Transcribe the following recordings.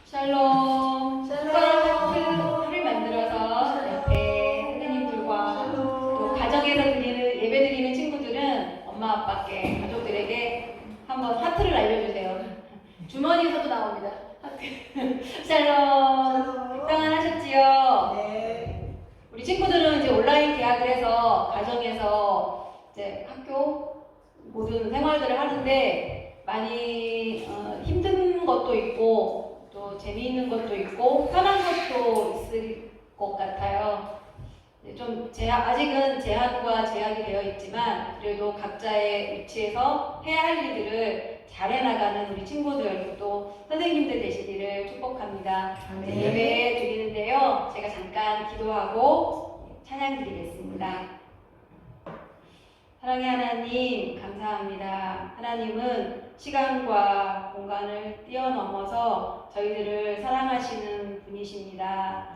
샬롬. 샬롬. 를 만들어서 옆에 선생님들과 또 가정에서 예배 드리는 친구들은 엄마 아빠께 가족들에게 한번 하트를 알려주세요. 주머니에서도 나옵니다. 하트. 샬롬. 평안하셨지요? 네. 우리 친구들은 이제 온라인 계약을 해서 가정에서 이제 학교 모든 생활들을 하는데 많이 힘든 것도 있고 또 재미있는 것도 있고 편한 것도 있을 것 같아요. 좀 아직은 제한과 제약이 되어 있지만 그래도 각자의 위치에서 해야 할 일들을 잘 해나가는 우리 친구들 또 선생님들 되시기를 축복합니다. 네. 예배 드리는데요. 제가 잠깐 기도하고 찬양 드리겠습니다. 사랑의 하나님 감사합니다. 하나님은 시간과 공간을 뛰어넘어서 저희들을 사랑하시는 분이십니다.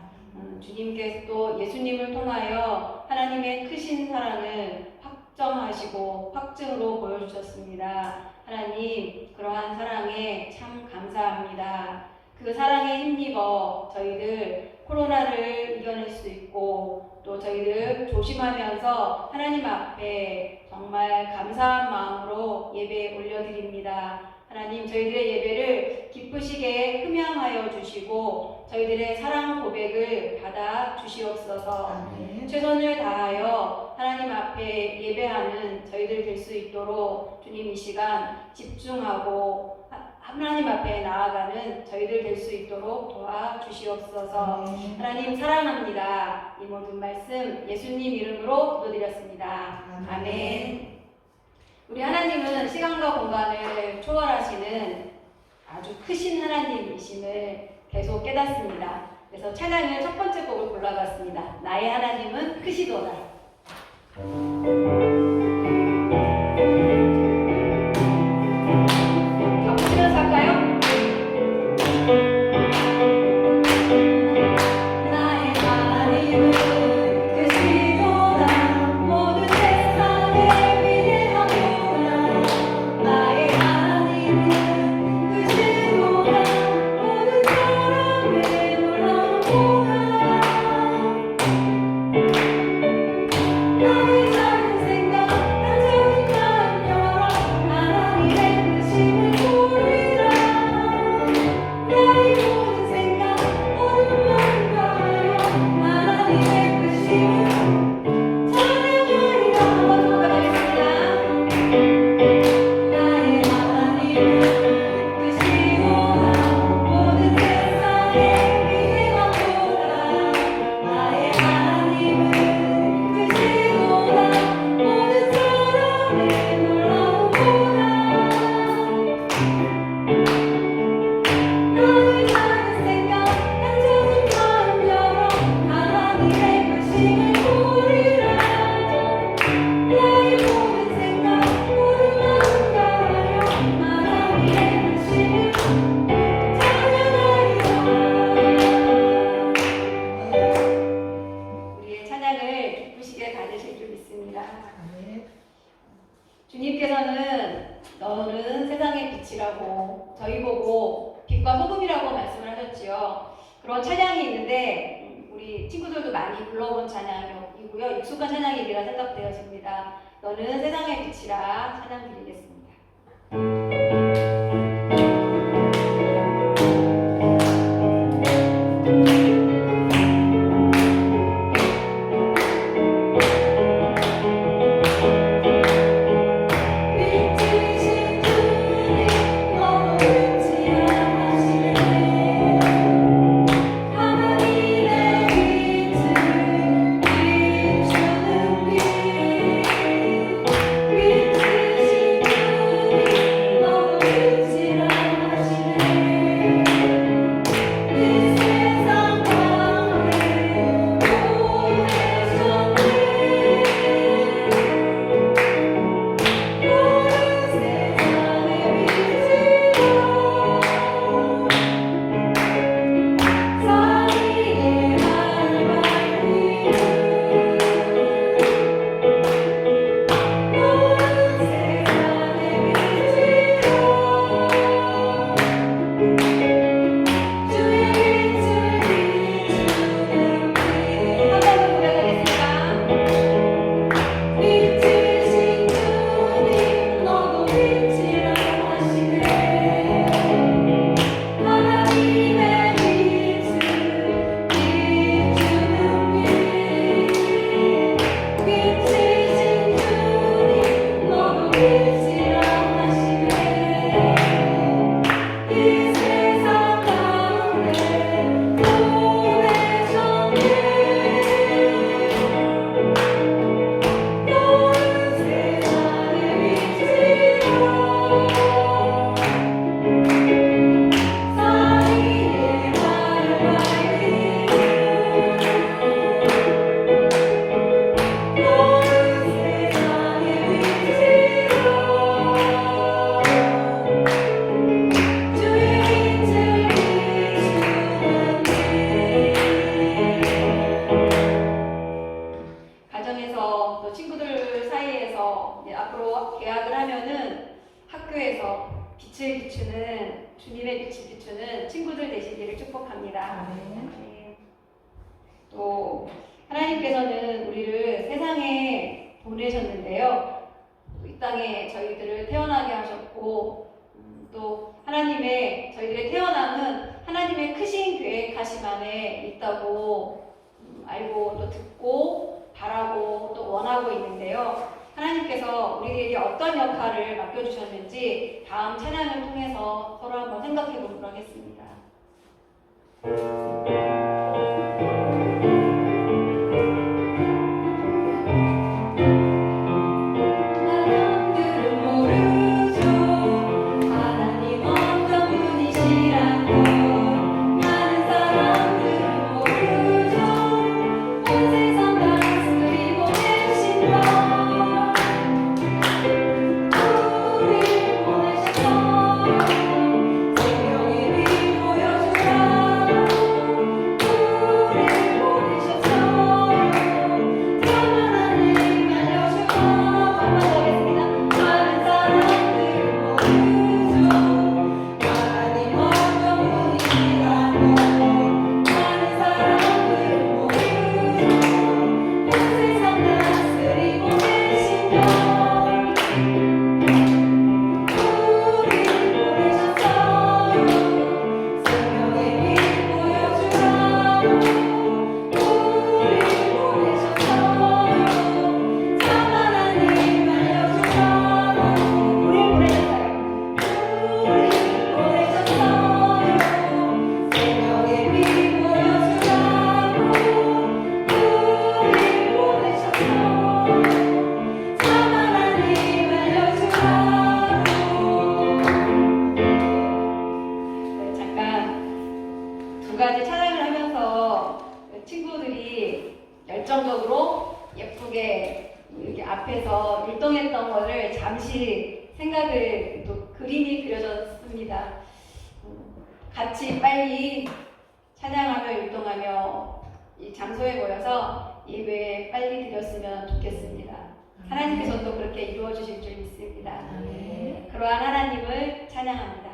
주님께서 또 예수님을 통하여 하나님의 크신 사랑을 확정하시고 확증으로 보여주셨습니다. 하나님 그러한 사랑에 참 감사합니다. 그 사랑에 힘입어 저희들 코로나를 이겨낼 수 있고 또 저희들 조심하면서 하나님 앞에 정말 감사한 마음으로 예배 올려드립니다. 하나님 저희들의 예배를 기쁘시게 흠양하여 주시고 저희들의 사랑 고백을 받아 주시옵소서. 최선을 다하여 하나님 앞에 예배하는 저희들 될 수 있도록 주님 이 시간 집중하고 하나님 앞에 나아가는 저희들 될 수 있도록 도와주시옵소서. 하나님 사랑합니다. 이 모든 말씀 예수님 이름으로 기도드렸습니다. 아멘. 우리 하나님은 시간과 공간을 초월하시는 아주 크신 하나님이심을 계속 깨닫습니다. 그래서 찬양을 첫 번째 곡을 골라봤습니다. 나의 하나님은 크시도다. 겹치면서 할까요? 나의 하나님은 크시도다. 모든 세상을 위대하도다. 나의 하나님은 크시도다. 모든 사람을 놀라우도다. 나의 작은 생각 한적인 마음 열어 하나님의 크심을 보리라. 나의 모든 생각 모든 마음 다하여 하나님의 크심을 찬양하리라. 한번 하겠습니다. 나의 하나님은 크시도다. 모든 세상에 위대하도다. 나의 하나님은 크시도다. 모든 사람을 놀라우도다. 나의 작은 생각 한적인 마음 열어 하나님의 크심을 보리라. 나의 모든 생각 모든 마음 다하여 하나님의 크심을 찬양하리라. 우리의 찬양을 기쁘시게 받으실 줄 믿습니다. 주님께서는 너는 세상의 빛이라고 저희 보고 빛과 소금이라고 말씀을 하셨지요. 그런 찬양이 있는데 우리 친구들도 많이 불러본 찬양이고요. 익숙한 찬양이라 생각되어집니다. 너는 세상의 빛이라 찬양 드리겠습니다. 빛이신 주님 너무 은지하시네. 하나님의 빛을 비추는 빛. 빛이신 주님 주님의 빛을 비추는 친구들 되시기를 축복합니다. 네. 또 하나님께서는 우리를 세상에 보내셨는데요. 이 땅에 저희들을 태어나게 하셨고 또 하나님의 저희들의 태어남은 하나님의 크신 계획하심 안에 있다고 알고 또 듣고 바라고 또 원하고 있는데요. 하나님께서 우리에게 어떤 역할을 맡겨주셨는지 다음 찬양을 통해서 서로 한번 생각해 보도록 하겠습니다. 열정적으로 예쁘게 이렇게 앞에서 율동했던 것을 잠시 생각을 또 그림이 그려졌습니다. 같이 빨리 찬양하며 율동하며 이 장소에 모여서 예배 빨리 드렸으면 좋겠습니다. 하나님께서 또 그렇게 이루어 주실 줄 믿습니다. 그러한 하나님을 찬양합니다.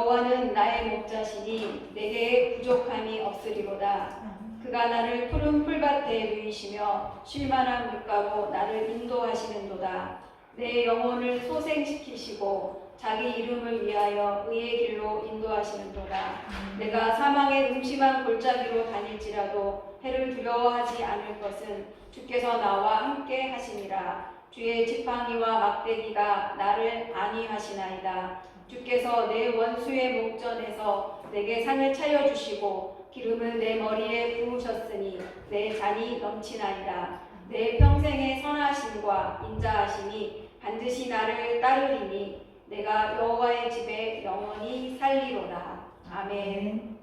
여호와는 나의 목자시니 내게 부족함이 없으리로다. 그가 나를 푸른 풀밭에 누이시며 쉴만한 물가로 나를 인도하시는도다. 내 영혼을 소생시키시고 자기 이름을 위하여 의의 길로 인도하시는도다. 내가 사망의 음침한 골짜기로 다닐지라도 해를 두려워하지 않을 것은 주께서 나와 함께 하시니라. 주의 지팡이와 막대기가 나를 안위하시나이다. 주께서 내 원수의 목전에서 내게 상을 차려주시고 기름을 내 머리에 부으셨으니 내 잔이 넘치나이다. 내 평생의 선하심과 인자하심이 반드시 나를 따르리니 내가 여호와의 집에 영원히 살리로다. 아멘.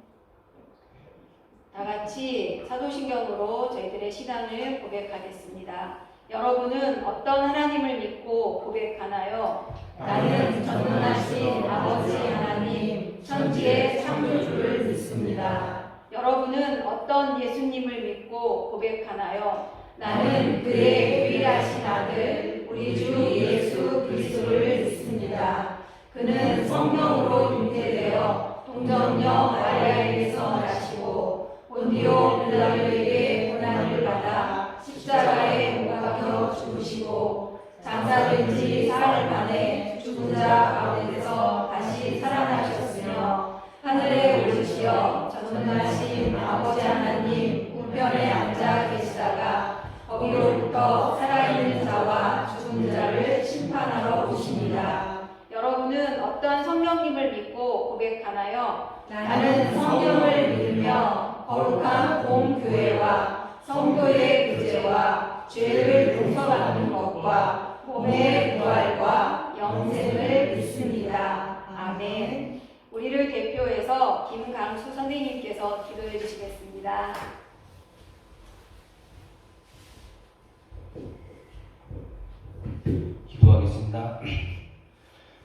다 같이 사도신경으로 저희들의 신앙을 고백하겠습니다. 여러분은 어떤 하나님을 믿고 고백하나요? 나는 전능하신 아버지 하나님, 천지의 창조주를 믿습니다. 여러분은 어떤 예수님을 믿고 고백하나요? 나는 그의 유일하신 아들, 우리 주 예수 그리스도를 믿습니다. 그는 성령으로 잉태되어 동정녀 마리아에게서 나시고 본디오 빌라도에게 고난을 받아 십자가에 못 박혀 죽으시고 장사된 지 사흘 만에 죽은 자 가운데서 다시 살아나셨으며 하늘에 오르시어 전능하신 아버지 하나님 우편에 앉아 계시다가 거기로부터 살아있는 자와 죽은 자를 심판하러 오십니다. 여러분은 어떤 성령님을 믿고 고백하나요? 나는 성령을 믿으며 거룩한 봄교회와 성도의 구제와 죄를 용서받는 것과 몸의 부활과 영생을 믿습니다. 아멘. 우리를 대표해서 김강수 선생님께서 기도해 주시겠습니다. 기도하겠습니다.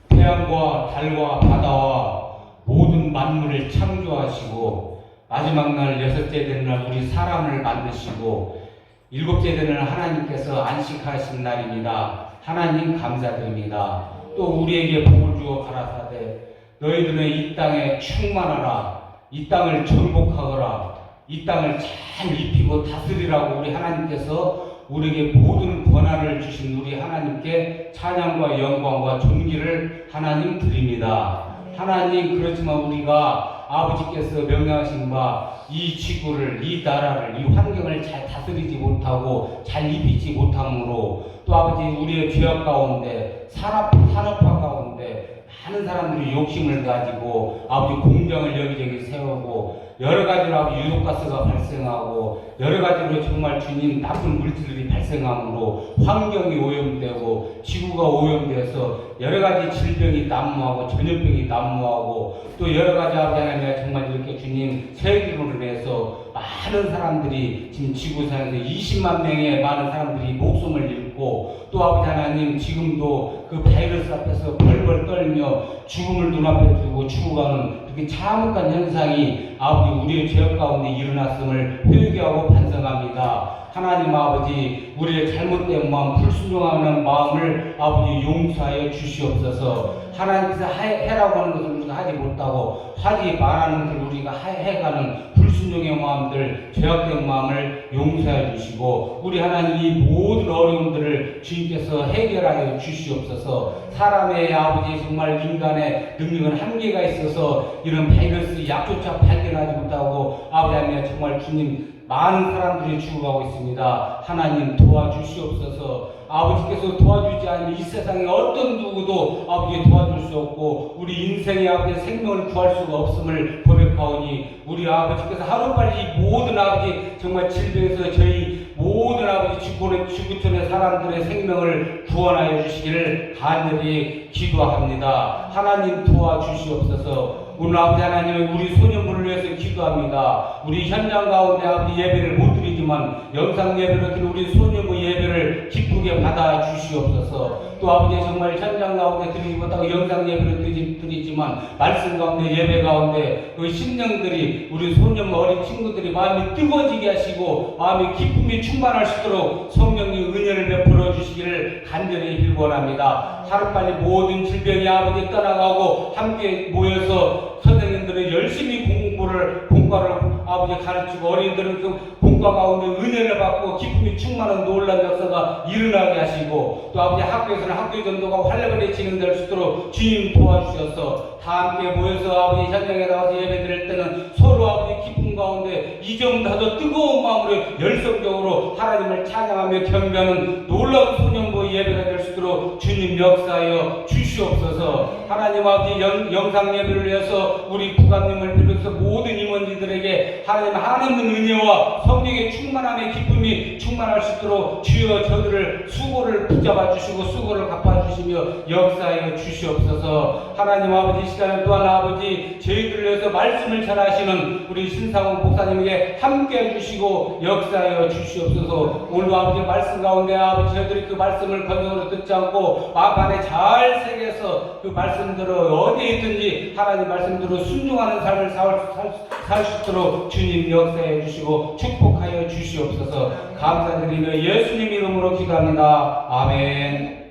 태양과 달과 바다와 모든 만물을 창조하시고 마지막 날 여섯째 되는 날 우리 사람을 만드시고 일곱째 되는 날 하나님께서 안식하신 날입니다. 하나님 감사드립니다. 또 우리에게 복을 주어 가라사대 너희들은 이 땅에 충만하라, 이 땅을 정복하거라, 이 땅을 잘 입히고 다스리라고 우리 하나님께서 우리에게 모든 권한을 주신 우리 하나님께 찬양과 영광과 존귀를 하나님 드립니다. 하나님, 그렇지만 우리가 아버지께서 명령하신 바 이 지구를, 이 나라를, 이 환경을 잘 다스리지 못하고 잘 입히지 못함으로 또 아버지 우리의 죄악 가운데 산업화 가운데 많은 사람들이 욕심을 가지고 아버지 공장을 여기저기 세우고 여러 가지로 아버지 유독가스가 발생하고 여러 가지로 정말 주님 나쁜 물질들이 발생함으로 환경이 오염되고 지구가 오염돼서 여러 가지 질병이 난무하고 전염병이 난무하고 또 여러 가지 아버지 하나님 정말 이렇게 주님 세계로 인해서 많은 사람들이 지금 지구상에서 20만 명의 많은 사람들이 목숨을 잃고 또 아버지 하나님 지금도 그 바이러스 앞에서 벌벌 떨며 죽음을 눈앞에 두고 죽어가는 그렇게 참혹한 현상이 아버지 우리의 죄악 가운데 일어났음을 회개하고 반성합니다. 하나님 아버지 우리의 잘못된 마음 불순종하는 마음을 아버지 용서하여 주시옵소서. 하나님께서 해라고 하는 것을 우리가 하지 못하고 하지 말라는 것을 우리가 해가는 불순종의 마음들 죄악된 마음을 용서해 주시고 우리 하나님 이 모든 어려움들을 주님께서 해결하여 주시옵소서. 사람의 아버지 정말 인간의 능력은 한계가 있어서 이런 바이러스 약조차 발견하지 못하고 아버지 하나님 정말 주님 많은 사람들이 죽어가고 있습니다. 하나님 도와주시옵소서. 아버지께서 도와주지 않으면 이 세상에 어떤 누구도 아버지 도와줄 수 없고 우리 인생의 아버지 생명을 구할 수가 없음을 고백하오니 우리 아버지께서 하루빨리 모든 아버지 정말 질병에서 저희 모든 아버지 지구촌의 사람들의 생명을 구원하여 주시기를 간절히 기도합니다. 하나님 도와주시옵소서. 오늘 아버지 하나님 우리 소년부를 위해서 기도합니다. 우리 현장 가운데 아버지 예배를 못 드리지 드리지만 영상 예배를 드린 우리 소년부 예배를 기쁘게 받아 주시옵소서. 또 아버지 정말 현장 가운데 드리지 못하고 영상 예배를 드리지만 말씀 가운데 예배 가운데 그 심령들이 우리 소년부 어린 친구들이 마음이 뜨거워지게 하시고 마음이 기쁨이 충만할 수 있도록 성령님 은혜를 베풀어 주시기를 간절히 빌원합니다. 하루빨리 모든 질병이 아버지 떠나가고 함께 모여서 선생님들은 열심히 공과를 아버지 가르치고 어린이들은 그 공과 가운데 은혜를 받고 기쁨이 충만한 놀라운 역사가 일어나게 하시고 또 아버지 학교에서는 학교 전도가 활력을 진행될 수 있도록 주님 도와주셔서 다 함께 모여서 아버지 현장에 나와서 예배 드릴 때는 서로 아버지 기쁨 가운데 이전보다도 뜨거운 마음으로 열성적으로 하나님을 찬양하며 경배하는 놀라운 소년부 예배가 될 수 있도록 주님 역사하여 주시옵소서. 하나님 아버지 영상 예배를 위해서 우리 부관님을 비롯해서 모든 임원진들에게 하나님의 은혜와 성령의 충만함의 기쁨이 충만할 수 있도록 주여 저들을 수고를 붙잡아 주시고 수고를 갚아 주시며 역사하여 주시옵소서. 하나님 아버지 시간에 또한 아버지 저희들을 위해서 말씀을 전하시는 우리 신상훈 목사님에게 함께 해주시고 역사하여 주시옵소서. 오늘도 아버지 말씀 가운데 아버지 저희들이 그 말씀을 건성으로 듣지 않고 마음 안에 잘 새겨서 그 말씀대로 어디에 있든지 하나님 말씀대로 순종하는 삶을 살 수 있도록 주님 역사해 주시고 축복하여 주시옵소서. 감사드리며 예수님 이름으로 기도합니다. 아멘.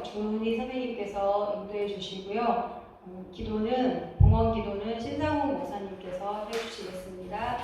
조은희 선생님께서 인도해 주시고요. 봉헌 기도는 신상훈 목사님께서 해주시겠습니다.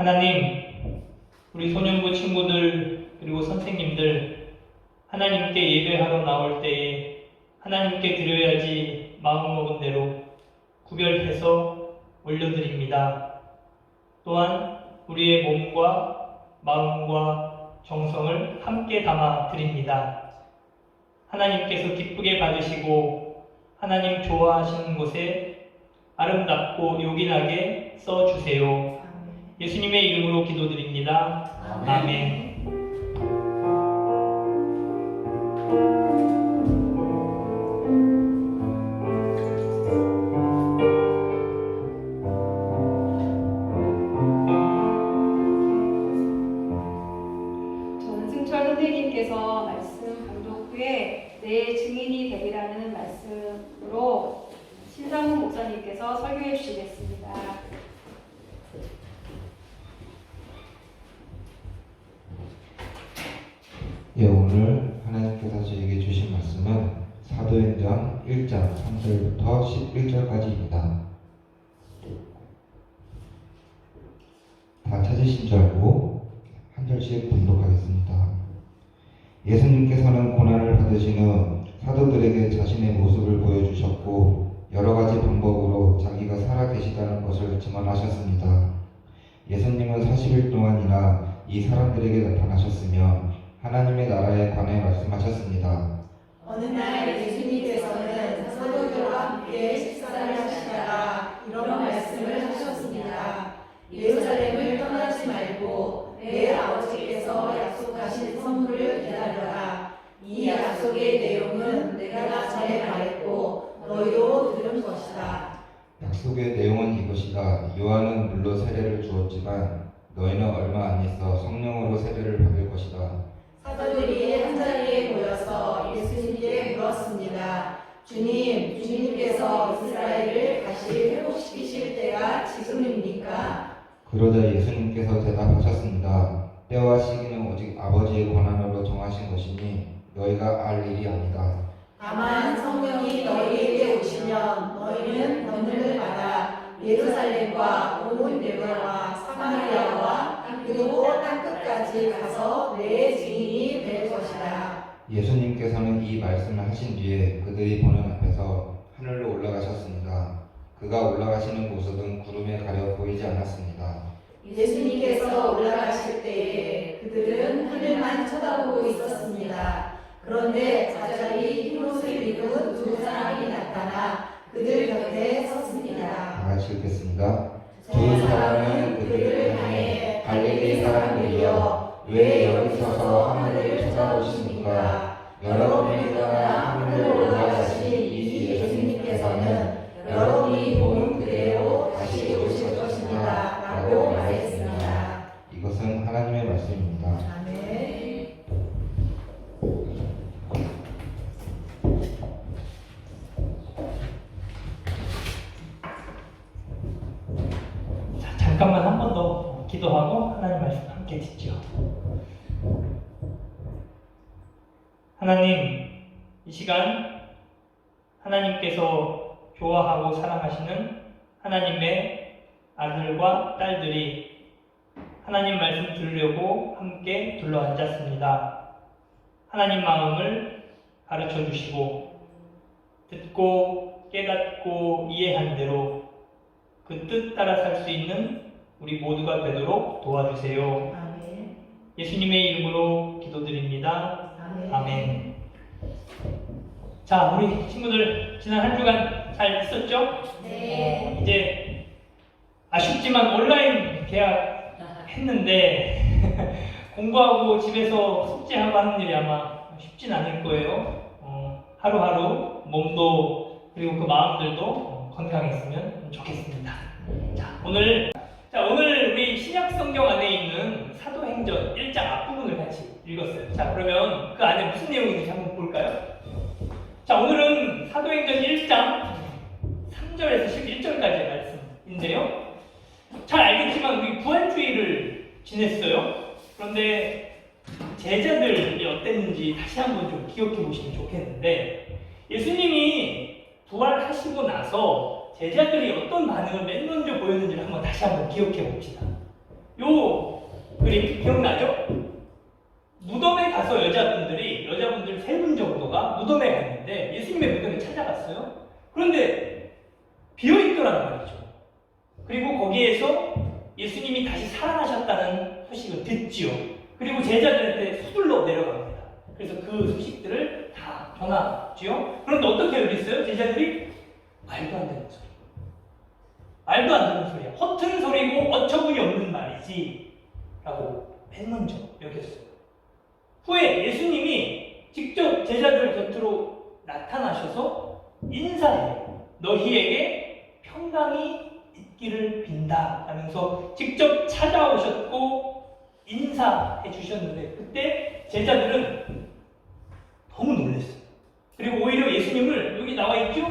하나님, 우리 소년부 친구들 그리고 선생님들 하나님께 예배하러 나올 때에 하나님께 드려야지 마음먹은 대로 구별해서 올려드립니다. 또한 우리의 몸과 마음과 정성을 함께 담아 드립니다. 하나님께서 기쁘게 받으시고 하나님 좋아하시는 곳에 아름답고 요긴하게 써주세요. 예수님의 이름으로 기도드립니다. 아멘. 전승철 선생님께서 말씀 봉독 후에 내 증인이 되리라는 말씀으로 신상훈 목사님께서 설교해 주시겠습니다. 예, 오늘 하나님께서 저에게 주신 말씀은 사도행전 1장 3절부터 11절까지입니다. 다 찾으신 줄 알고 한 절씩 봉독하겠습니다. 예수님께서는 고난을 받으신 후 사도들에게 자신의 모습을 보여주셨고 여러 가지 방법으로 자기가 살아계시다는 것을 증언하셨습니다. 예수님은 40일 동안이나 이 사람들에게 나타나셨으며 하나님의 나라에 관해 말씀하셨습니다. 어느 날 예수님께서는 사도들과 함께 식사를 하시다가 이런 말씀을 하셨습니다. 예루살렘을 떠나지 말고 내 약속하신 선물을 기다려라. 이 약속의 내용은 내가 전에 말했고 너희도 들은 것이다. 약속의 내용은 이것이다. 요한은 물로 세례를 주었지만 너희는 얼마 안 있어 성령으로 세례를 받을 것이다. 사도들이 한자리에 모여서 예수님께 물었습니다. 주님께서 이스라엘을 다시 회복시키실 때가 지금입니까? 그러자 예수님께서 대답하셨습니다. 때와 시기는 오직 아버지의 권한으로 정하신 것이니 너희가 알 일이 아니다. 다만 성령이 너희에게 오시면 너희는 권능을 받아 예루살렘과 온 유대와 사마리아와 그리고 땅끝까지 가서 내 증인이 될 것이다. 예수님께서는 이 말씀을 하신 뒤에 그들이 보는 앞에서 하늘로 올라가셨습니다. 그가 올라가시는 모습은 구름에 가려 보이지 않았습니다. 예수님께서 올라가실 때에 그들은 하늘만 쳐다보고 있었습니다. 그런데 갑자기 흰옷을 입은 두 사람이 나타나 그들 곁에 섰습니다. 다 같이 읽겠습니다. 두 사람은 그들을 향해 갈릴리 사람들이여 왜 여기 서서 하늘을 쳐다보십니까? 여러분이 떠나 하늘로 올라가신 이 예수님께서는 여러분이 본 그대로 다시 오실 것입니다. 라고 말했습니다. 이것은 하나님의 말씀입니다. 아멘. 자, 잠깐만 한 번 더 기도하고 하나님 말씀 함께 듣죠. 하나님, 이 시간 하나님께서 좋아하고 사랑하시는 하나님의 아들과 딸들이 하나님 말씀 들으려고 함께 둘러앉았습니다. 하나님 마음을 가르쳐 주시고 듣고 깨닫고 이해한 대로 그 뜻 따라 살 수 있는 우리 모두가 되도록 도와주세요. 아멘. 예수님의 이름으로 기도드립니다. 아멘. 아멘. 자, 우리 친구들 지난 한 주간 잘 있었죠? 네. 이제 아쉽지만 온라인 계약 했는데 공부하고 집에서 숙제하고 하는 일이 아마 쉽진 않을 거예요. 하루하루 몸도 그리고 그 마음들도 건강했으면 좋겠습니다. 오늘 우리 신약 성경 안에 있는 사도행전 1장 앞부분을 같이 읽었어요. 자, 그러면 그 안에 무슨 내용이 있는지 한번 볼까요? 자, 오늘은 사도행전 1장 3절에서 11절까지의 말씀인데요. 잘 알겠지만 우리 부활주의를 지냈어요. 그런데 제자들이 어땠는지 다시 한번 좀 기억해 보시면 좋겠는데, 예수님이 부활하시고 나서 제자들이 어떤 반응을 맨 먼저 보였는지를 한번 다시 한번 기억해 봅시다. 요 그림 기억나죠? 무덤에 가서 여자분들 3분 정도가 무덤에 갔는데 예수님의 무덤에 찾아갔어요. 그런데 비어있더란 말이죠. 그리고 거기에서 예수님이 다시 살아나셨다는 소식을 듣지요. 그리고 제자들한테 서둘러 내려갑니다. 그래서 그 소식들을 다 전하지요. 그런데 어떻게 여겼어요? 제자들이 말도 안 되는 소리. 말도 안 되는 소리야. 허튼 소리고 어처구니 없는 말이지. 라고 맨 먼저 여겼어요. 후에 예수님이 직접 제자들 곁으로 나타나셔서 인사해요. 너희에게 평강이 있기를 빈다 하면서 직접 찾아오셨고 인사해 주셨는데, 그때 제자들은 너무 놀랐어요. 그리고 오히려 예수님을 여기 나와 있죠?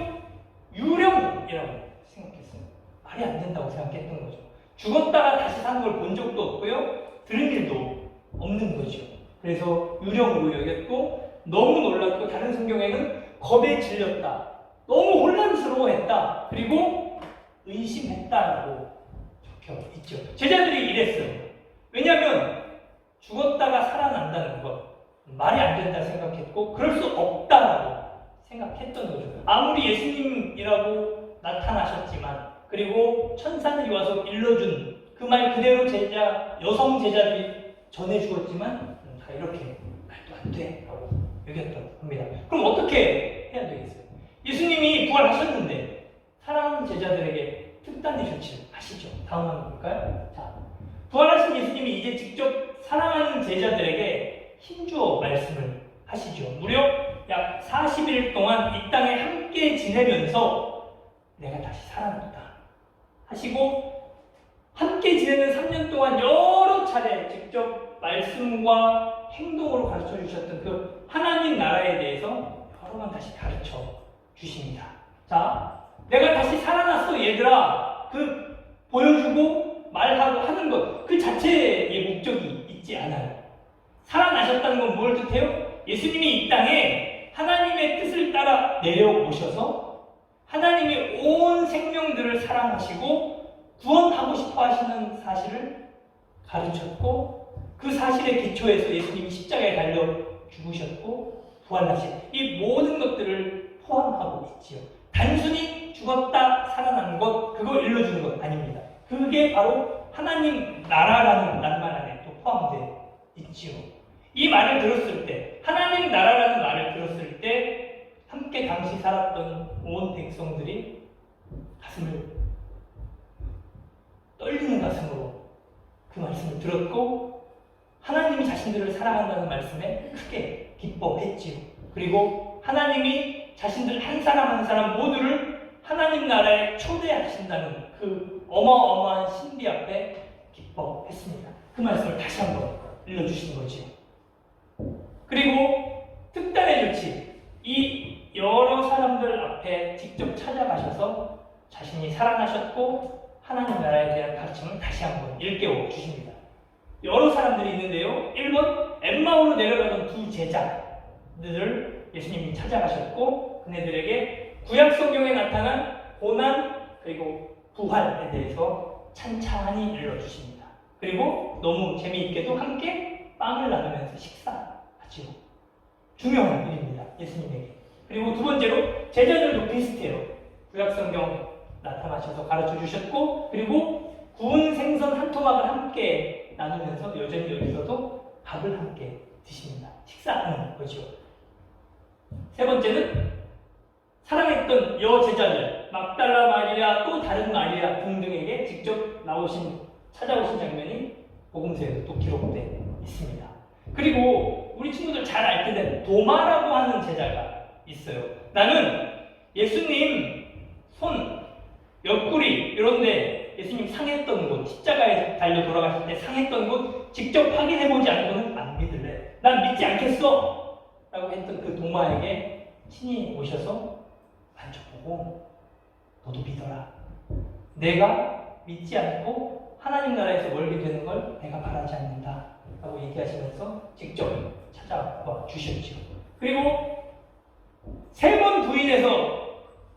유령이라고 생각했어요. 말이 안 된다고 생각했던 거죠. 죽었다가 다시 사는 걸 본 적도 없고요. 들은 일도 없는 거죠. 그래서 유령으로 여겼고 너무 놀랐고, 다른 성경에는 겁에 질렸다, 너무 혼란스러워했다, 그리고 의심했다라고 적혀 있죠. 제자들이 이랬어요. 왜냐하면 죽었다가 살아난다는 것 말이 안 된다 생각했고 그럴 수 없다라고 생각했던 거죠. 아무리 예수님이라고 나타나셨지만, 그리고 천사들이 와서 일러준 그 말 그대로 여성 제자들이 전해 주었지만 다 이렇게 말도 안 돼 라고 여겼던 겁니다. 그럼 어떻게 해야 되겠어요? 예수님이 부활하셨는데 사랑하는 제자들에게 특단의 조치를 하시죠. 다음 한번 볼까요? 자, 부활하신 예수님이 이제 직접 사랑하는 제자들에게 힘주어 말씀을 하시죠. 무려 약 40일 동안 이 땅에 함께 지내면서 내가 다시 살아났다 하시고, 함께 지내는 3년 동안 여러 차례 직접 말씀과 행동으로 가르쳐 주셨던 그 하나님 나라에 대해서 여러 번 다시 가르쳐 주십니다. 자, 내가 다시 살아났어 얘들아, 그 보여주고 말하고 하는 것 그 자체의 목적이 있지 않아요. 살아나셨다는 건 뭘 뜻해요? 예수님이 이 땅에 하나님의 뜻을 따라 내려오셔서 하나님이 온 생명들을 사랑하시고 구원하고 싶어 하시는 사실을 가르쳤고, 그 사실의 기초에서 예수님이 십자가에 달려 죽으셨고 부활하신 이 모든 것들을 포함하고 있지요. 단순히 죽었다 살아난 것, 그걸 일러주는 것 아닙니다. 그게 바로 하나님 나라라는 낱말 안에 또 포함되어 있지요. 이 말을 들었을 때, 하나님 나라라는 말을 들었을 때 함께 당시 살았던 온 백성들이 가슴을 떨리는 가슴으로 그 말씀을 들었고, 하나님이 자신들을 사랑한다는 말씀에 크게 기뻐했지요. 그리고 하나님이 자신들 한 사람 한 사람 모두를 하나님 나라에 초대하신다는 그 어마어마한 신비 앞에 기뻐했습니다. 그 말씀을 다시 한번 일러주시는 거지요. 그리고 특단의 조치, 이 여러 사람들 앞에 직접 찾아가셔서 자신이 살아나셨고 하나님 나라에 대한 가르침을 다시 한번 일깨워 주십니다. 여러 사람들이 있는데요. 1번, 엠마오로 내려가던 두 제자들을 예수님이 찾아가셨고, 그네들에게 구약 성경에 나타난 고난 그리고 부활에 대해서 찬찬히 일러주십니다. 그리고 너무 재미있게도 함께 빵을 나누면서 식사하지요. 중요한 일입니다, 예수님에게. 그리고 두 번째로 제자들도 비슷해요. 구약 성경 나타나셔서 가르쳐 주셨고, 그리고 구운 생선 한 토막을 함께 나누면서 여전히 여기서도 밥을 함께 드십니다. 식사하는 거죠. 세 번째는 사랑했던 여제자들, 막달라 마리아, 또 다른 마리아 등등에게 직접 찾아오신 장면이 복음서에도 또 기록되어 있습니다. 그리고 우리 친구들 잘 알 텐데 도마라고 하는 제자가 있어요. 나는 예수님 손, 옆구리 이런데 예수님 상했던 곳, 십자가에 달려 돌아가실 때 상했던 곳 직접 확인해보지 않고는 안 믿을래. 난 믿지 않겠어! 라고 했던 그 도마에게 친히 오셔서 만져보고 너도 믿어라. 내가 믿지 않고 하나님 나라에서 멀게 되는 걸 내가 바라지 않는다 라고 얘기하시면서 직접 찾아와 주셨죠. 그리고 세 번 부인해서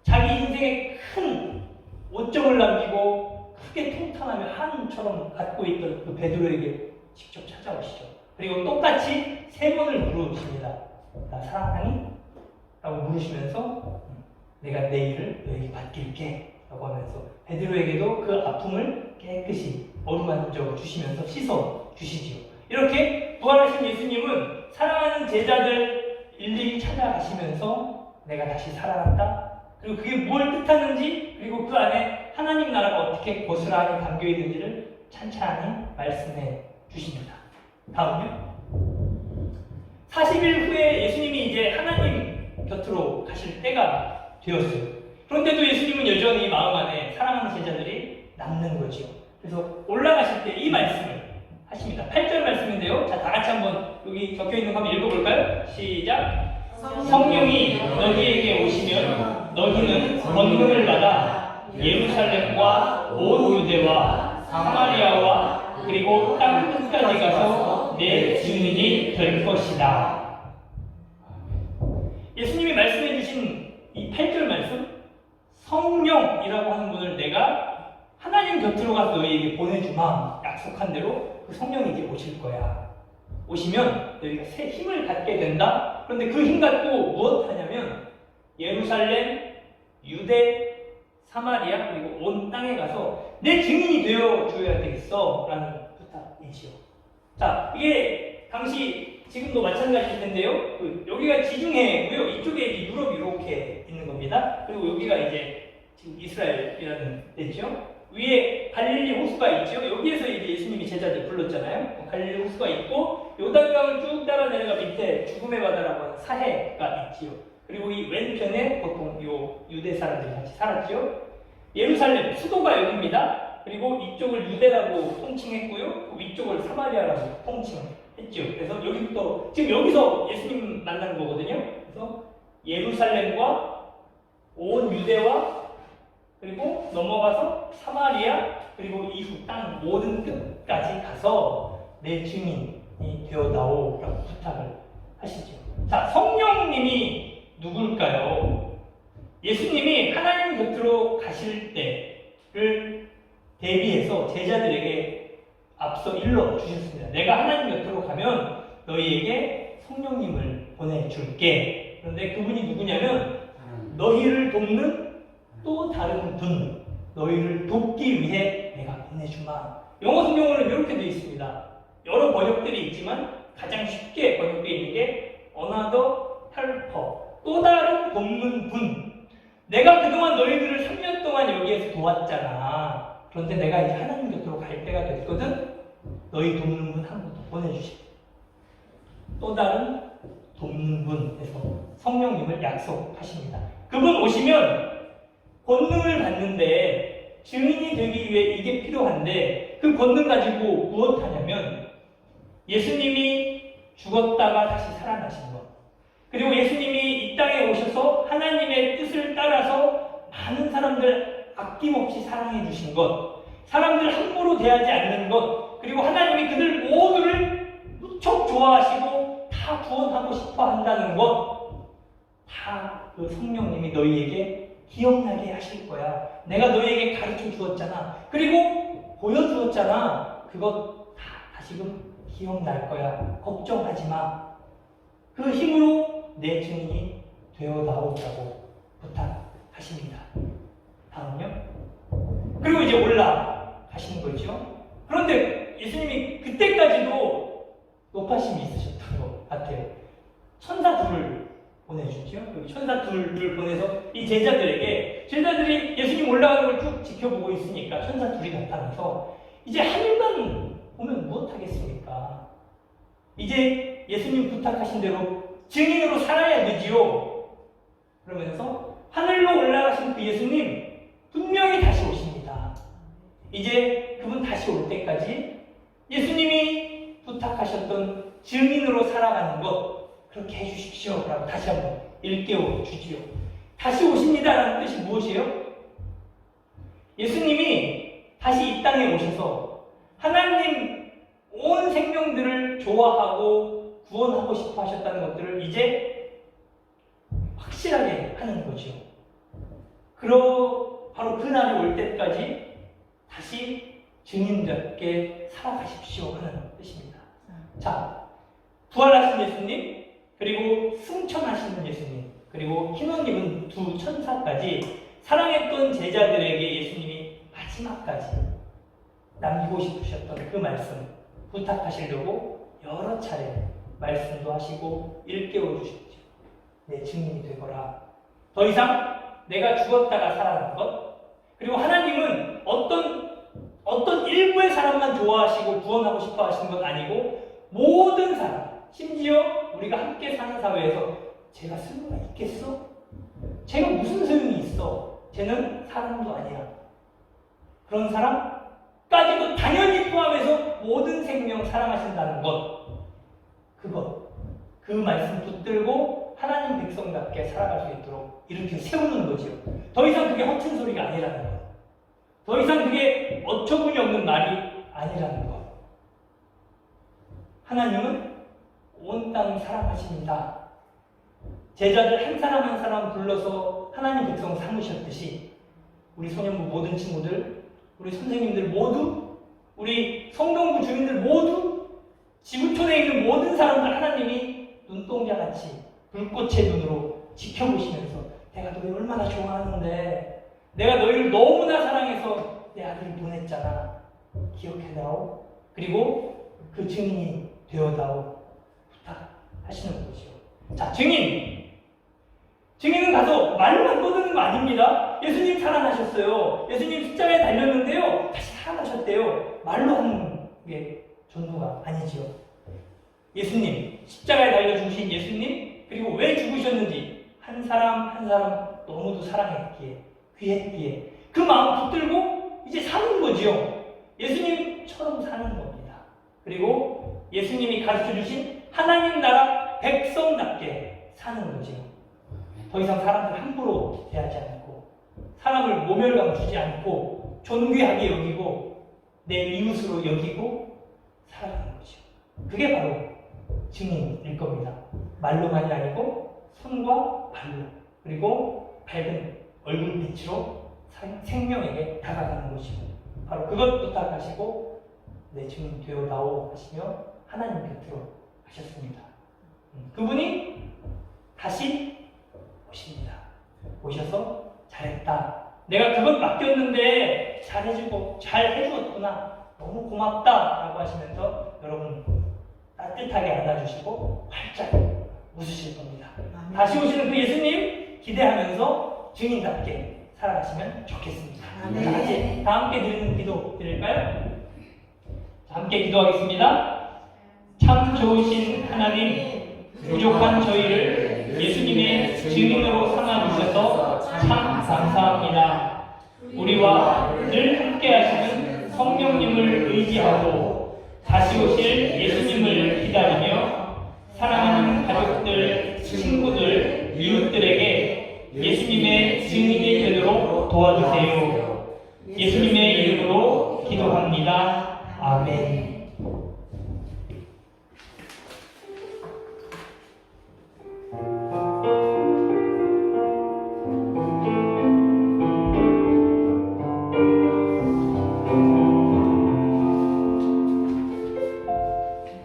자기 인생에 큰 오점을 남기고 크게 통탄하며 한처럼 갖고 있던 그 베드로에게 직접 찾아오시죠. 그리고 똑같이 세 번을 물으십니다. 나 사랑하니? 라고 물으시면서 내가 내일을 너에게 맡길게 라고 하면서 베드로에게도 그 아픔을 깨끗이 어루만져 주시면서 씻어 주시지요. 이렇게 부활하신 예수님은 사랑하는 제자들 일일이 찾아가시면서 내가 다시 살아났다. 그리고 그게 뭘 뜻하는지, 그리고 그 안에 하나님 나라가 어떻게 고스란히 담겨 있는지를 찬찬히 말씀해 주십니다. 다음요. 40일 후에 예수님이 이제 하나님 곁으로 가실 때가 되었어요. 그런데도 예수님은 여전히 마음 안에 사랑하는 제자들이 남는 거죠. 그래서 올라가실 때 이 말씀을 하십니다. 8절 말씀인데요. 자, 다 같이 한번 여기 적혀 있는 거 한번 읽어볼까요? 시작. 성령이 너희에게 오시면 너희는 권능을 받아 예루살렘과 온 유대와 사마리아와 그리고 땅 끝까지 가서 내 증인이 될 것이다. 예수님이 말씀해 주신 이 8절 말씀, 성령이라고 하는 분을 내가 하나님 곁으로 가서 너희에게 보내주마 약속한 대로 그 성령이 이제 오실 거야. 오시면 너희가 새 힘을 갖게 된다. 그런데 그 힘 갖고 무엇 하냐면 예루살렘, 유대, 사마리아 그리고 온 땅에 가서 내 증인이 되어줘야 되겠어 라는 부탁이지요. 자, 이게 당시 지금도 마찬가지일 텐데요. 여기가 지중해고요. 이쪽에 유럽이 이렇게 있는 겁니다. 그리고 여기가 이제 지금 이스라엘이라는 데죠. 위에 갈릴리 호수가 있죠. 여기에서 이제 예수님이 제자들 불렀잖아요. 갈릴리 호수가 있고 요단강을 쭉 따라 내려가 밑에 죽음의 바다라고 하는 사해가 있지요. 그리고 이 왼편에 보통 요 유대 사람들이 같이 살았죠. 예루살렘 수도가 여기입니다. 그리고 이쪽을 유대라고 통칭했고요. 위쪽을 사마리아라고 통칭했죠. 그래서 여기부터 지금 여기서 예수님 만난 거거든요. 그래서 예루살렘과 온 유대와 그리고 넘어가서 사마리아 그리고 이후 땅 모든 끝까지 가서 내 증인이 되어다오라고 부탁을 하시죠. 자, 성령님이 누굴까요? 예수님이 하나님 곁으로 가실 때를 대비해서 제자들에게 앞서 일러 주셨습니다. 내가 하나님 곁으로 가면 너희에게 성령님을 보내줄게. 그런데 그분이 누구냐면 너희를 돕는 또 다른 분, 너희를 돕기 위해 내가 보내주마. 영어 성경으로는 이렇게 되어 있습니다. 여러 번역들이 있지만 가장 쉽게 번역되어 있는 게 another helper, 또 다른 돕는 분. 내가 그동안 너희들을 3년 동안 여기에서 도왔잖아. 그런데 내가 이제 하나님 곁으로 갈 때가 됐거든. 너희 돕는 분 한 분 더 보내주시오. 또 다른 돕는 분에서 성령님을 약속하십니다. 그분 오시면 권능을 받는데 증인이 되기 위해 이게 필요한데 그 권능 가지고 무엇하냐면 예수님이 죽었다가 다시 살아나신 것, 그리고 예수님이 이 땅에 오셔서 하나님의 뜻을 따라서 많은 사람들 아낌없이 사랑해 주신 것, 사람들 함부로 대하지 않는 것, 그리고 하나님이 그들 모두를 무척 좋아하시고 다 구원하고 싶어 한다는 것, 다 그 성령님이 너희에게 기억나게 하실 거야. 내가 너희에게 가르쳐 주었잖아. 그리고 보여주었잖아. 그것 다 다시금 기억날 거야. 걱정하지 마. 그 힘으로 내 증인이 되어나오라고 부탁하십니다. 다음요. 그리고 이제 올라가시는 거죠. 그런데 예수님이 그때까지도 높아심이 있으셨던 것 같아요. 천사 둘을 보내주죠. 여기 천사 둘을 보내서 이 제자들이 예수님 올라가는 걸 쭉 지켜보고 있으니까 천사 둘이 나타나서 이제 하늘만 보면 무엇하겠습니까? 이제 예수님 부탁하신 대로 증인으로 살아야 되지요. 그러면서 하늘로 올라가신 그 예수님 분명히 다시 오십니다. 이제 그분 다시 올 때까지 예수님이 부탁하셨던 증인으로 살아가는 것 그렇게 해주십시오 라고 다시 한번 일깨워 주지요. 다시 오십니다라는 뜻이 무엇이에요? 예수님이 다시 이 땅에 오셔서 하나님 온 생명들을 좋아하고 구원하고 싶어 하셨다는 것들을 이제 확실하게 하는 거죠. 바로 그 날이 올 때까지 다시 증인답게 살아가십시오 하는 뜻입니다. 자, 부활하신 예수님, 그리고 승천하시는 예수님, 그리고 흰옷 입은 두 천사까지 사랑했던 제자들에게 예수님이 마지막까지 남기고 싶으셨던 그 말씀 부탁하시려고 여러 차례 말씀도 하시고 일깨워 주셨죠. 내 증인이 되거라. 더 이상 내가 죽었다가 살아난 것, 그리고 하나님은 어떤 일부의 사람만 좋아하시고 구원하고 싶어 하시는 건 아니고 모든 사람, 심지어 우리가 함께 사는 사회에서 제가 쓸모가 있겠어? 제가 무슨 소용이 있어? 쟤는 사람도 아니야. 그런 사람까지도 당연히 포함해서 모든 생명 사랑하신다는 것, 그 말씀 붙들고 하나님 백성답게 살아갈 수 있도록 이렇게 세우는 거죠. 더 이상 그게 허튼 소리가 아니라는 것, 더 이상 그게 어처구니 없는 말이 아니라는 것. 하나님은 온 땅 사랑하십니다. 제자들 한 사람 한 사람 불러서 하나님 백성 삼으셨듯이 우리 소년부 모든 친구들, 우리 선생님들 모두, 우리 성동구 주민들 모두, 지구촌에 있는 모든 사람들 하나님이 눈동자같이 불꽃의 눈으로 지켜보시면서 내가 너희 얼마나 좋아하는데, 내가 너희를 너무나 사랑해서 내 아들을 보냈잖아. 기억해다오. 그리고 그 증인이 되어다오. 부탁하시는 거죠. 자, 증인은 가서 말로만 떠드는 거 아닙니다. 예수님 살아나셨어요. 예수님 십자가에 달렸는데요. 다시 살아나셨대요. 말로 하는 게 전도가 아니지요. 예수님, 십자가에 달려 죽으신 예수님, 그리고 왜 죽으셨는지 한 사람 한 사람 너무도 사랑했기에, 귀했기에 그 마음 붙들고 이제 사는 거지요. 예수님처럼 사는 겁니다. 그리고 예수님이 가르쳐 주신 하나님 나라 백성답게 사는 거지요. 더 이상 사람들 함부로 대하지 않고, 사람을 모멸감 주지 않고, 존귀하게 여기고, 내 이웃으로 여기고 살아가는 거죠. 그게 바로 증인일 겁니다. 말로만이 아니고 손과 발로, 그리고 밝은 얼굴빛으로 생명에게 다가가는 것이고, 바로 그것 부탁하시고 내 증인 되어다오 하시며 하나님 곁으로 가셨습니다. 그분이 다시 오십니다. 오셔서 잘했다. 내가 그것 맡겼는데 잘해주고 잘 해주었구나. 너무 고맙다. 라고 하시면서 여러분 따뜻하게 안아주시고 활짝 웃으실 겁니다. 다시 오시는 그 예수님 기대하면서 증인답게 살아가시면 좋겠습니다. 자, 이제 다 함께 드리는 기도 드릴까요? 자, 함께 기도하겠습니다. 참 좋으신 하나님, 부족한 저희를 예수님의 증인으로 삼아주셔서 참 감사합니다. 우리와 늘 함께 하시는 성령님을 의지하고 다시 오실 예수님을 기다리며 사랑하는 가족들, 친구들, 이웃들에게 예수님의 증인이 되도록 도와주세요. 예수님의 이름으로 기도합니다. 아멘.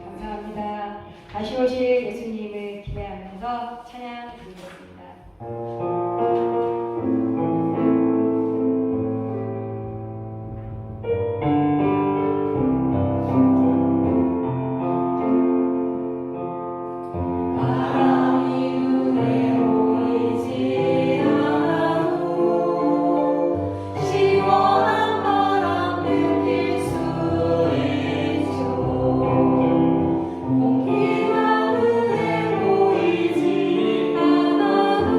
감사합니다. 다시 오실 예수님을 기대하면서 찬양 드리겠습니다. 바람이 눈에 보이지 않아도 시원한 바람 느낄 수 있죠. 공기가 눈에 보이지 않아도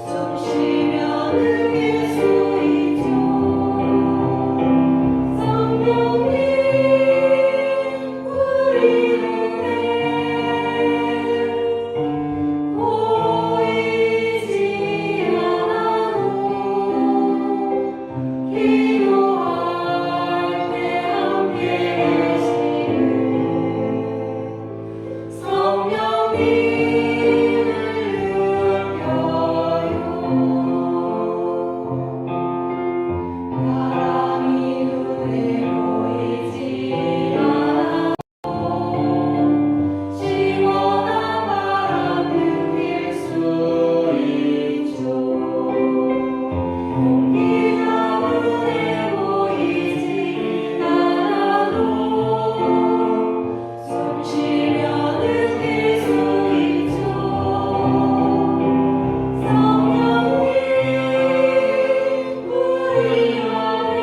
숨 쉬며 느낄 수 있죠. 성령님 우리 눈에 보이지 않아도 기도할 때 함께 계시는 성령님을 느껴요. 바람이 눈에 보이지 않아도 시원한 바람 느낄 수 있죠. 공기가 눈에 보이지 않아도 숨 쉬며 느낄 수 있죠. 성령님 우리 안에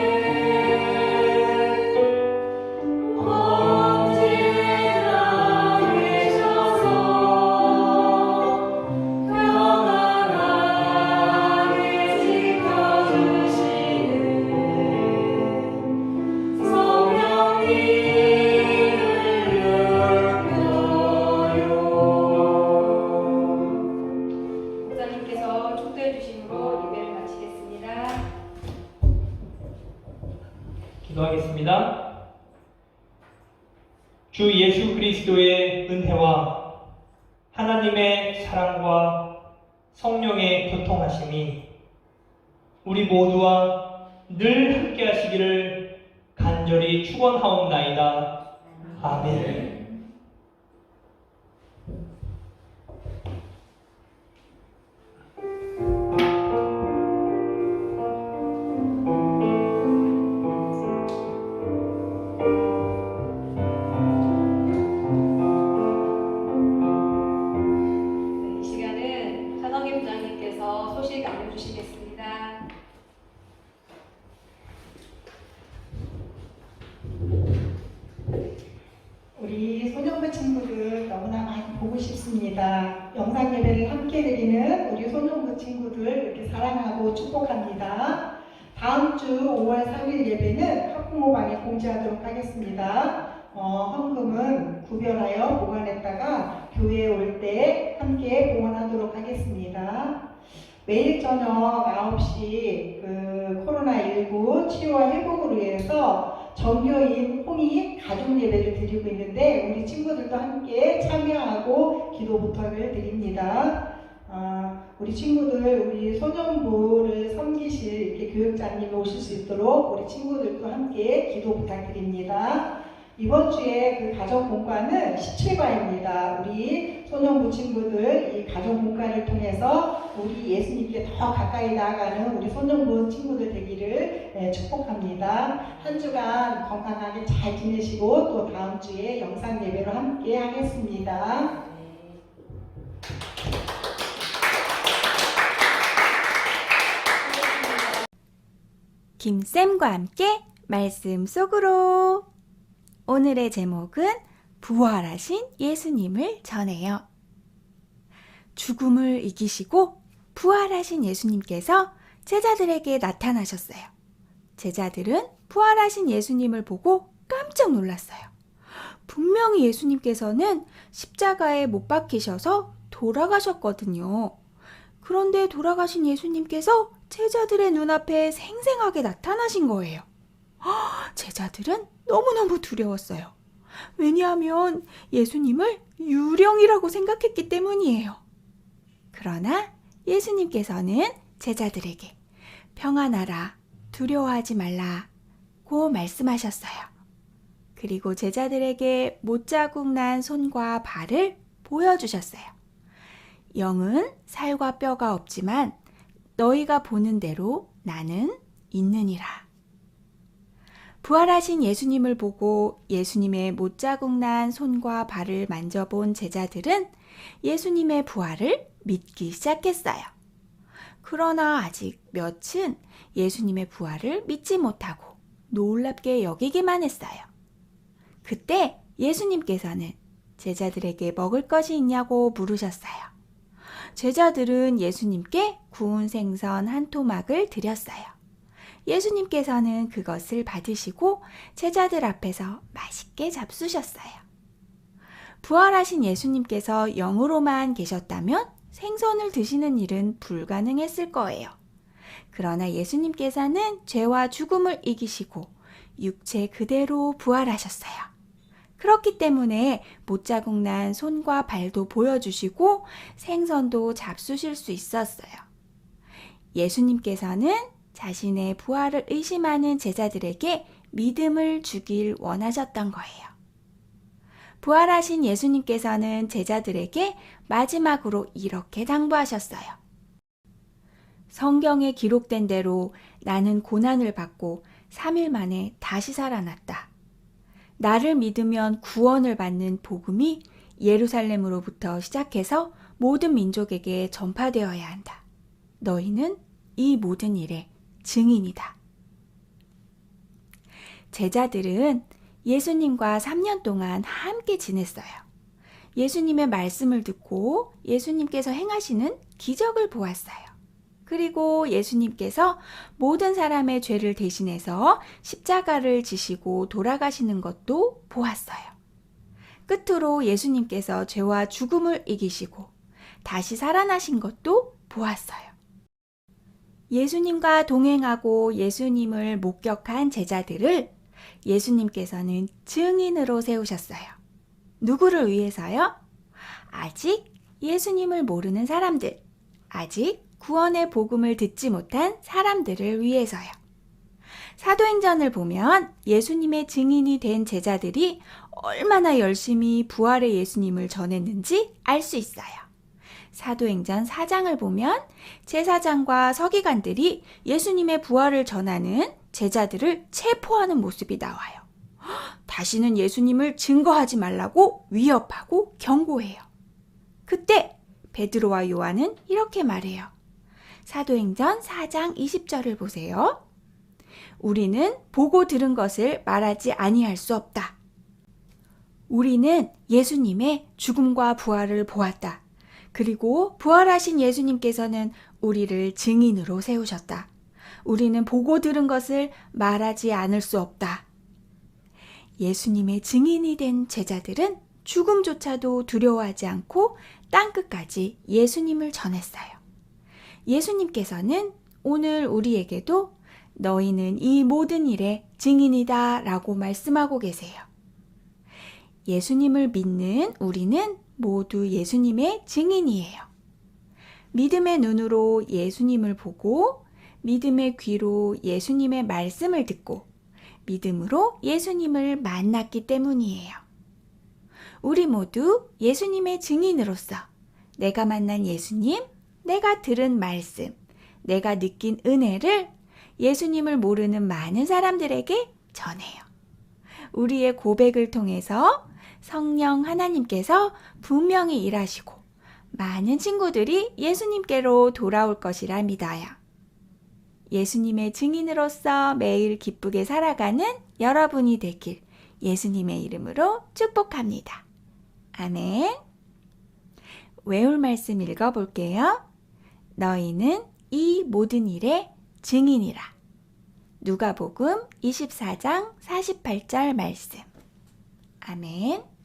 언제나 계셔서 평안하게 지켜주시는 성령님을 느껴요. 목사님께서 축도해 주심으로 예배를 마치겠습니다. 기도하겠습니다. 주 예수 그리스도의 은혜와 하나님의 사랑과 성령의 교통하심이 우리 모두와 늘 함께 하시기를 간절히 축원하옵나이다. 아멘. 이 시간은 영상 예배를 함께 드리는 우리 소년부 친구들 이렇게 사랑하고 축복합니다. 다음 주 5월 3일 예배는 학부모방에 공지하도록 하겠습니다. 헌금은 구별하여 보관했다가 교회에 올 때 함께 봉헌하도록 하겠습니다. 매일 저녁 9시 코로나19 치유와 회복을 위해서 전교인 홍익 가족 예배를 드리고 있는데 우리 친구들도 함께 참여하고 기도 부탁을 드립니다. 우리 친구들, 우리 소년부를 섬기실 이렇게 교육자님이 오실 수 있도록 우리 친구들도 함께 기도 부탁드립니다. 이번 주에 그 가정 공과는 17과입니다. 우리 소년부 친구들 이 가정 공과를 통해서 우리 예수님께 더 가까이 나아가는 우리 소년부 친구들 되기를 축복합니다. 한 주간 건강하게 잘 지내시고 또 다음 주에 영상 예배로 함께 하겠습니다. 김쌤과 함께 말씀 속으로. 오늘의 제목은 부활하신 예수님을 전해요. 죽음을 이기시고 부활하신 예수님께서 제자들에게 나타나셨어요. 제자들은 부활하신 예수님을 보고 깜짝 놀랐어요. 분명히 예수님께서는 십자가에 못 박히셔서 돌아가셨거든요. 그런데 돌아가신 예수님께서 제자들의 눈앞에 생생하게 나타나신 거예요. 제자들은 너무너무 두려웠어요. 왜냐하면 예수님을 유령이라고 생각했기 때문이에요. 그러나 예수님께서는 제자들에게 평안하라, 두려워하지 말라고 말씀하셨어요. 그리고 제자들에게 못자국 난 손과 발을 보여주셨어요. 영은 살과 뼈가 없지만 너희가 보는 대로 나는 있느니라. 부활하신 예수님을 보고 예수님의 못자국 난 손과 발을 만져본 제자들은 예수님의 부활을 믿기 시작했어요. 그러나 아직 몇은 예수님의 부활을 믿지 못하고 놀랍게 여기기만 했어요. 그때 예수님께서는 제자들에게 먹을 것이 있냐고 물으셨어요. 제자들은 예수님께 구운 생선 한 토막을 드렸어요. 예수님께서는 그것을 받으시고 제자들 앞에서 맛있게 잡수셨어요. 부활하신 예수님께서 영으로만 계셨다면 생선을 드시는 일은 불가능했을 거예요. 그러나 예수님께서는 죄와 죽음을 이기시고 육체 그대로 부활하셨어요. 그렇기 때문에 못자국 난 손과 발도 보여주시고 생선도 잡수실 수 있었어요. 예수님께서는 자신의 부활을 의심하는 제자들에게 믿음을 주길 원하셨던 거예요. 부활하신 예수님께서는 제자들에게 마지막으로 이렇게 당부하셨어요. 성경에 기록된 대로 나는 고난을 받고 3일 만에 다시 살아났다. 나를 믿으면 구원을 받는 복음이 예루살렘으로부터 시작해서 모든 민족에게 전파되어야 한다. 너희는 이 모든 일에 증인이다. 제자들은 예수님과 3년 동안 함께 지냈어요. 예수님의 말씀을 듣고 예수님께서 행하시는 기적을 보았어요. 그리고 예수님께서 모든 사람의 죄를 대신해서 십자가를 지시고 돌아가시는 것도 보았어요. 끝으로 예수님께서 죄와 죽음을 이기시고 다시 살아나신 것도 보았어요. 예수님과 동행하고 예수님을 목격한 제자들을 예수님께서는 증인으로 세우셨어요. 누구를 위해서요? 아직 예수님을 모르는 사람들, 아직 구원의 복음을 듣지 못한 사람들을 위해서요. 사도행전을 보면 예수님의 증인이 된 제자들이 얼마나 열심히 부활의 예수님을 전했는지 알 수 있어요. 사도행전 4장을 보면 제사장과 서기관들이 예수님의 부활을 전하는 제자들을 체포하는 모습이 나와요. 다시는 예수님을 증거하지 말라고 위협하고 경고해요. 그때 베드로와 요한은 이렇게 말해요. 사도행전 4장 20절을 보세요. 우리는 보고 들은 것을 말하지 아니할 수 없다. 우리는 예수님의 죽음과 부활을 보았다. 그리고 부활하신 예수님께서는 우리를 증인으로 세우셨다. 우리는 보고 들은 것을 말하지 않을 수 없다. 예수님의 증인이 된 제자들은 죽음조차도 두려워하지 않고 땅끝까지 예수님을 전했어요. 예수님께서는 오늘 우리에게도 너희는 이 모든 일의 증인이다 라고 말씀하고 계세요. 예수님을 믿는 우리는 모두 예수님의 증인이에요. 믿음의 눈으로 예수님을 보고 믿음의 귀로 예수님의 말씀을 듣고 믿음으로 예수님을 만났기 때문이에요. 우리 모두 예수님의 증인으로서 내가 만난 예수님, 내가 들은 말씀, 내가 느낀 은혜를 예수님을 모르는 많은 사람들에게 전해요. 우리의 고백을 통해서 성령 하나님께서 분명히 일하시고 많은 친구들이 예수님께로 돌아올 것이라 믿어요. 예수님의 증인으로서 매일 기쁘게 살아가는 여러분이 되길 예수님의 이름으로 축복합니다. 아멘. 외울 말씀 읽어볼게요. 너희는 이 모든 일의 증인이라. 누가복음 24장 48절 말씀. 아멘.